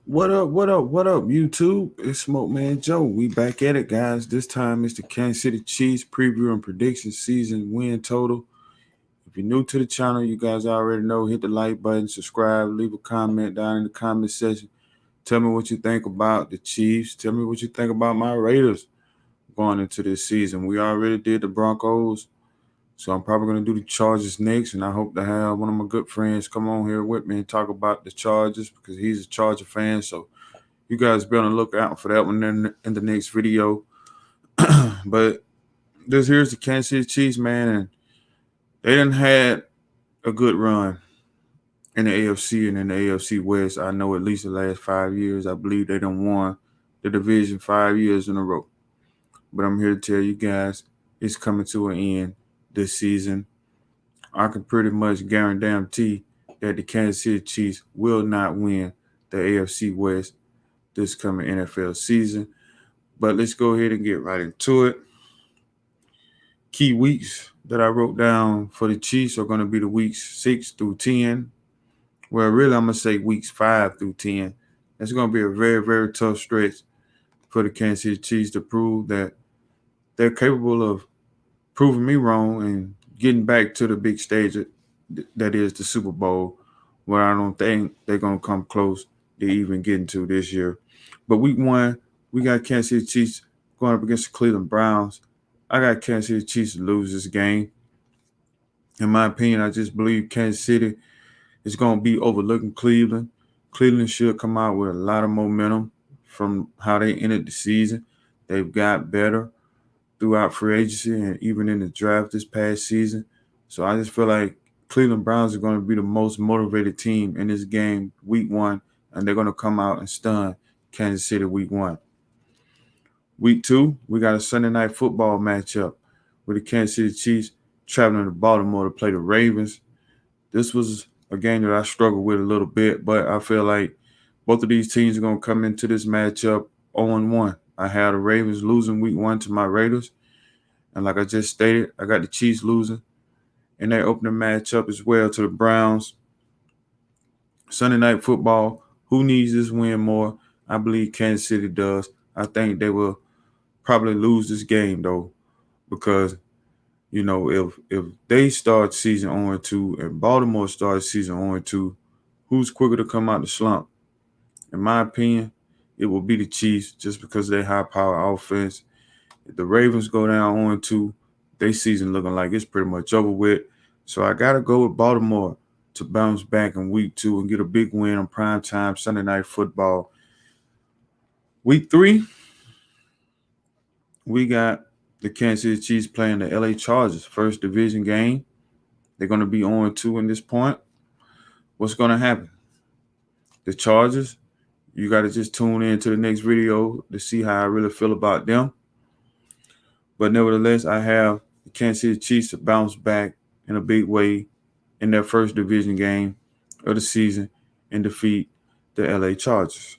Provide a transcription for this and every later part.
What up? What up? What up, YouTube? It's Smoke Man Joe. We back at it, guys. This time it's the Kansas City Chiefs preview and prediction season win total. If you're new to the channel, you guys already know. Hit the like button, subscribe, leave a comment down in the comment section. Tell me what you think about the Chiefs. Tell me what you think about my Raiders going into this season. We already did the Broncos, so I'm probably gonna do the Chargers next, and I hope to have one of my good friends come on here with me and talk about the Chargers because he's a Charger fan. So you guys be on the lookout for that one in the next video. But here's the Kansas City Chiefs, man, and they didn't had a good run in the AFC and in the AFC West. I know at least the last 5 years. I believe they done won the division 5 years in a row. But I'm here to tell you guys it's coming to an end this season. I can pretty much guarantee that the Kansas City Chiefs will not win the AFC West this coming NFL season. But let's go ahead and get right into it. Key weeks that I wrote down for the Chiefs are going to be the weeks 6 through 10. Well, really, I'm going to say weeks 5 through 10. It's going to be a very, very tough stretch for the Kansas City Chiefs to prove that they're capable of proving me wrong and getting back to the big stage that is the Super Bowl, where I don't think they're going to come close to even getting to this year. But week 1, we got Kansas City Chiefs going up against the Cleveland Browns. I got Kansas City Chiefs to lose this game. In my opinion, I just believe Kansas City is going to be overlooking Cleveland. Cleveland should come out with a lot of momentum from how they ended the season. They've got better throughout free agency and even in the draft this past season. So I just feel like Cleveland Browns are going to be the most motivated team in this game week 1, and they're going to come out and stun Kansas City week 1. Week 2, we got a Sunday night football matchup with the Kansas City Chiefs traveling to Baltimore to play the Ravens. This was a game that I struggled with a little bit, but I feel like both of these teams are going to come into this matchup 0-1. I had the Ravens losing week 1 to my Raiders. And like I just stated, I got the Chiefs losing in their opening matchup as well to the Browns. Sunday night football, who needs this win more? I believe Kansas City does. I think they will probably lose this game though, because if they start season 0-2 and Baltimore starts season 0-2, who's quicker to come out the slump? In my opinion, it will be the Chiefs just because of their high power offense. If the Ravens go down 0-2, their season looking like it's pretty much over with. So I gotta go with Baltimore to bounce back in week 2 and get a big win on primetime Sunday night football. Week 3, we got the Kansas City Chiefs playing the LA Chargers, first division game. They're going to be 0-2 in this point. What's going to happen? The Chargers, you got to just tune in to the next video to see how I really feel about them. But nevertheless, I have the Kansas City Chiefs to bounce back in a big way in their first division game of the season and defeat the LA Chargers.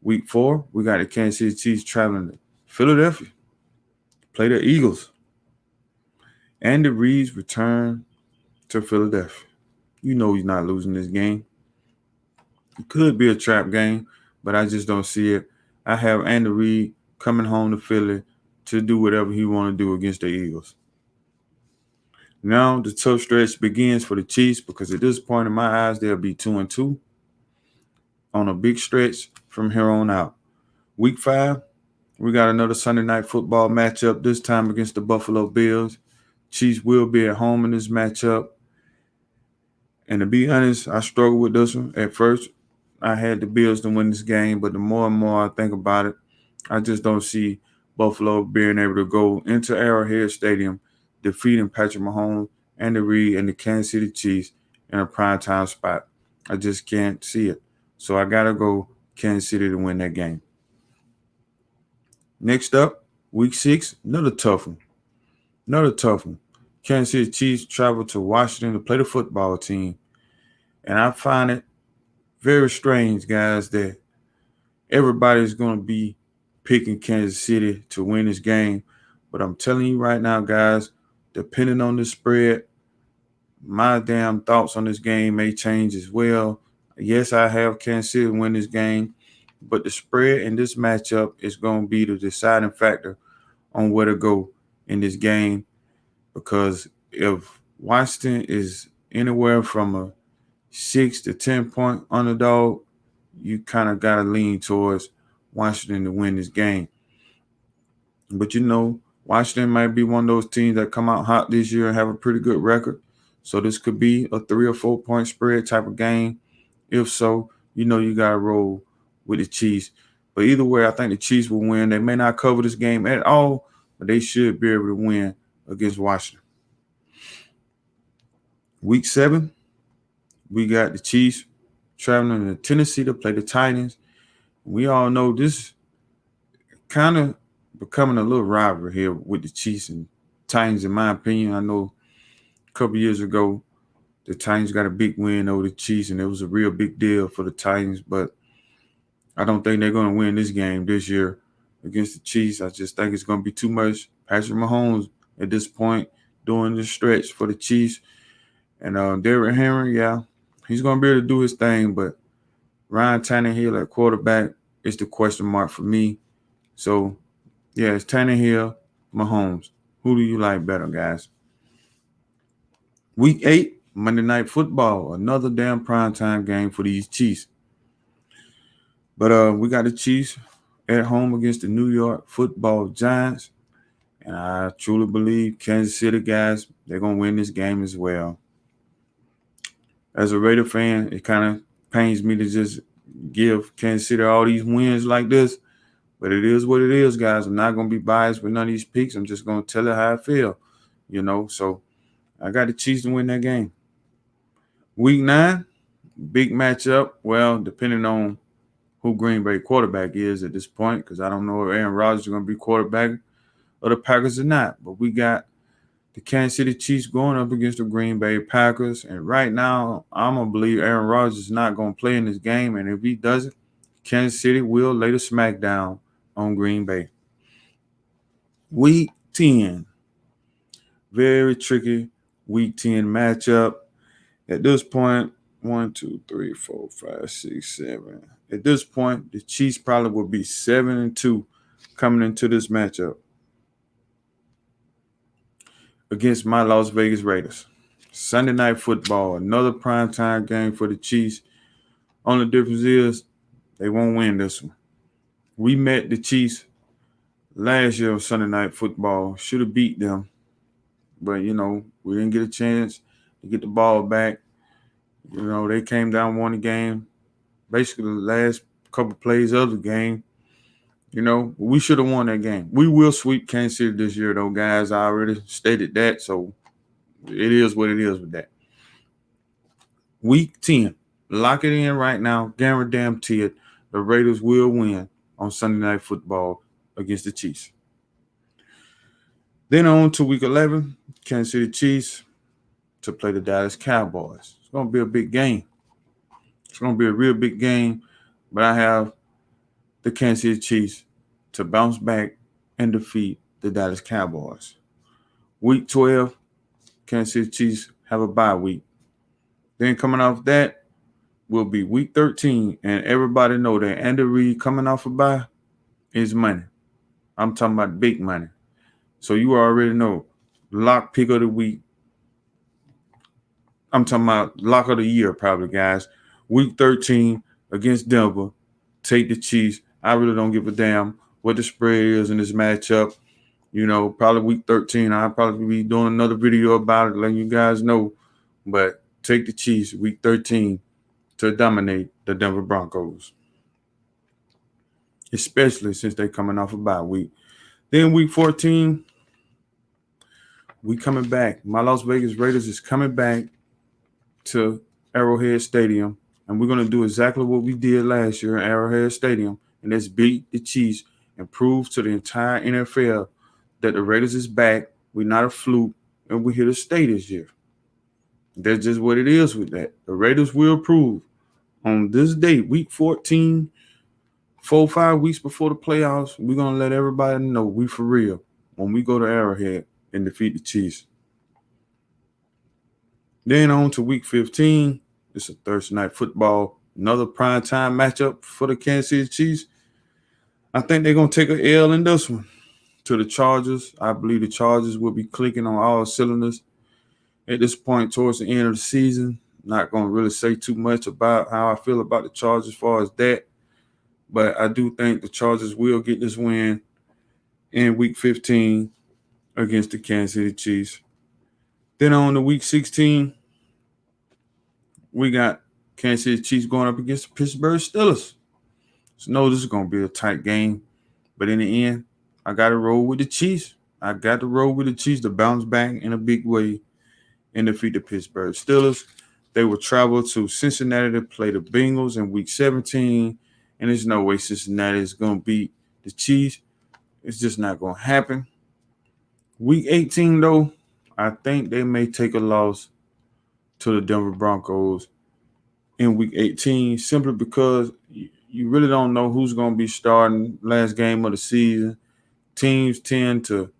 Week 4, we got the Kansas City Chiefs traveling to Philadelphia, play the Eagles. Andy Reid's return to Philadelphia. You know he's not losing this game. It could be a trap game, but I just don't see it. I have Andy Reid coming home to Philly to do whatever he want to do against the Eagles. Now the tough stretch begins for the Chiefs because at this point in my eyes they'll be 2-2 on a big stretch from here on out. Week 5, we got another Sunday night football matchup, this time against the Buffalo Bills. Chiefs will be at home in this matchup. And to be honest, I struggled with this one. At first, I had the Bills to win this game, but the more and more I think about it, I just don't see Buffalo being able to go into Arrowhead Stadium, defeating Patrick Mahomes, Andy Reid, and the Kansas City Chiefs in a primetime spot. I just can't see it. So I got to go Kansas City to win that game. Next up, week 6, another tough one. Kansas City Chiefs travel to Washington to play the football team. And I find it very strange, guys, that everybody's going to be picking Kansas City to win this game. But I'm telling you right now, guys, depending on the spread, my damn thoughts on this game may change as well. Yes, I have Kansas City win this game, but the spread in this matchup is going to be the deciding factor on where to go in this game, because if Washington is anywhere from a 6 to 10 point underdog, you kind of got to lean towards Washington to win this game. But Washington might be one of those teams that come out hot this year and have a pretty good record. So this could be a 3 or 4 point spread type of game. If so, you got to roll with the Chiefs. But either way, I think the Chiefs will win. They may not cover this game at all, but they should be able to win against Washington. Week 7, we got the Chiefs traveling to Tennessee to play the Titans. We all know this kind of becoming a little rivalry here with the Chiefs and Titans, in my opinion. I know a couple years ago, the Titans got a big win over the Chiefs, and it was a real big deal for the Titans, but I don't think they're going to win this game this year against the Chiefs. I just think it's going to be too much. Patrick Mahomes at this point doing the stretch for the Chiefs. And Derrick Henry, yeah, he's going to be able to do his thing, but Ryan Tannehill at quarterback is the question mark for me. So, yeah, it's Tannehill, Mahomes. Who do you like better, guys? Week 8, Monday Night Football, another damn primetime game for these Chiefs. But we got the Chiefs at home against the New York Football Giants. And I truly believe Kansas City guys, they're going to win this game as well. As a Raider fan, it kind of pains me to just give Kansas City all these wins like this. But it is what it is, guys. I'm not going to be biased with none of these picks. I'm just going to tell it how I feel, So I got the Chiefs to win that game. Week 9, big matchup. Well, depending on who Green Bay quarterback is at this point, because I don't know if Aaron Rodgers is going to be quarterback or the Packers or not. But we got the Kansas City Chiefs going up against the Green Bay Packers. And right now, I'm going to believe Aaron Rodgers is not going to play in this game. And if he doesn't, Kansas City will lay the smackdown on Green Bay. Week 10. Very tricky Week 10 matchup. At this point, 1, 2, 3, 4, 5, 6, 7. At this point, the Chiefs probably will be 7-2 coming into this matchup against my Las Vegas Raiders. Sunday Night Football, another primetime game for the Chiefs. Only difference is they won't win this one. We met the Chiefs last year on Sunday Night Football. Should have beat them. But, we didn't get a chance to get the ball back. They came down, won the game. Basically, the last couple plays of the game. We should have won that game. We will sweep Kansas City this year, though, guys. I already stated that, so it is what it is with that. Week 10. Lock it in right now. Guarantee it. The Raiders will win on Sunday Night Football against the Chiefs. Then on to Week 11. Kansas City Chiefs to play the Dallas Cowboys. It's going to be a big game. It's going to be a real big game, but I have the Kansas City Chiefs to bounce back and defeat the Dallas Cowboys. Week 12, Kansas City Chiefs have a bye week. Then coming off that will be Week 13, and everybody know that Andy Reid coming off a bye is money. I'm talking about big money. So you already know, lock pick of the week. I'm talking about lock of the year probably, guys. Week 13 against Denver. Take the Chiefs. I really don't give a damn what the spread is in this matchup. Probably Week 13. I'll probably be doing another video about it, letting you guys know. But take the Chiefs Week 13 to dominate the Denver Broncos. Especially since they're coming off a bye week. Then Week 14, we coming back. My Las Vegas Raiders is coming back to Arrowhead Stadium, and we're going to do exactly what we did last year at Arrowhead Stadium, and that's beat the Chiefs and prove to the entire NFL that the Raiders is back. We're not a fluke, and we're here to stay this year. That's just what it is with that. The Raiders will prove on this date, Week 14, 4-5 weeks before the playoffs, we're going to let everybody know we for real when we go to Arrowhead and defeat the Chiefs. Then on to Week 15. It's a Thursday Night Football another primetime matchup for the Kansas City Chiefs. I think they're going to take an L in this one to the Chargers. I believe the Chargers will be clicking on all cylinders at this point towards the end of the season. Not going to really say too much about how I feel about the Chargers as far as that. But I do think the Chargers will get this win in Week 15 against the Kansas City Chiefs. Then on to Week 16, we got Kansas City Chiefs going up against the Pittsburgh Steelers. So no, this is going to be a tight game. But in the end, I got to roll with the Chiefs. I got to roll with the Chiefs to bounce back in a big way and defeat the Pittsburgh Steelers. They will travel to Cincinnati to play the Bengals in Week 17. And there's no way Cincinnati is going to beat the Chiefs. It's just not going to happen. Week 18, though, I think they may take a loss to the Denver Broncos in Week 18 simply because you really don't know who's going to be starting last game of the season. Teams tend to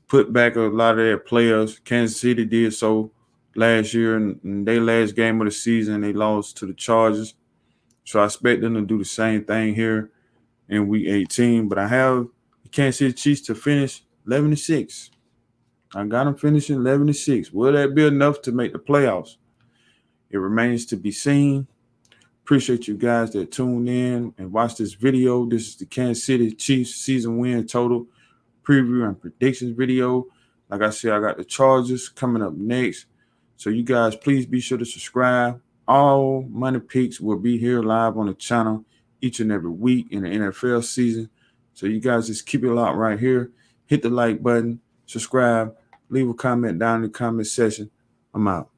put back a lot of their players. Kansas City did so last year, and their last game of the season, they lost to the Chargers. So I expect them to do the same thing here in Week 18. But I have the Kansas City Chiefs to finish 11-6. I got them finishing 11-6. Will that be enough to make the playoffs? It remains to be seen. Appreciate you guys that tuned in and watched this video. This is the Kansas City Chiefs season win total preview and predictions video. Like I said, I got the Chargers coming up next. So you guys, please be sure to subscribe. All Money Picks will be here live on the channel each and every week in the NFL season. So you guys just keep it locked right here. Hit the like button, subscribe, leave a comment down in the comment section. I'm out.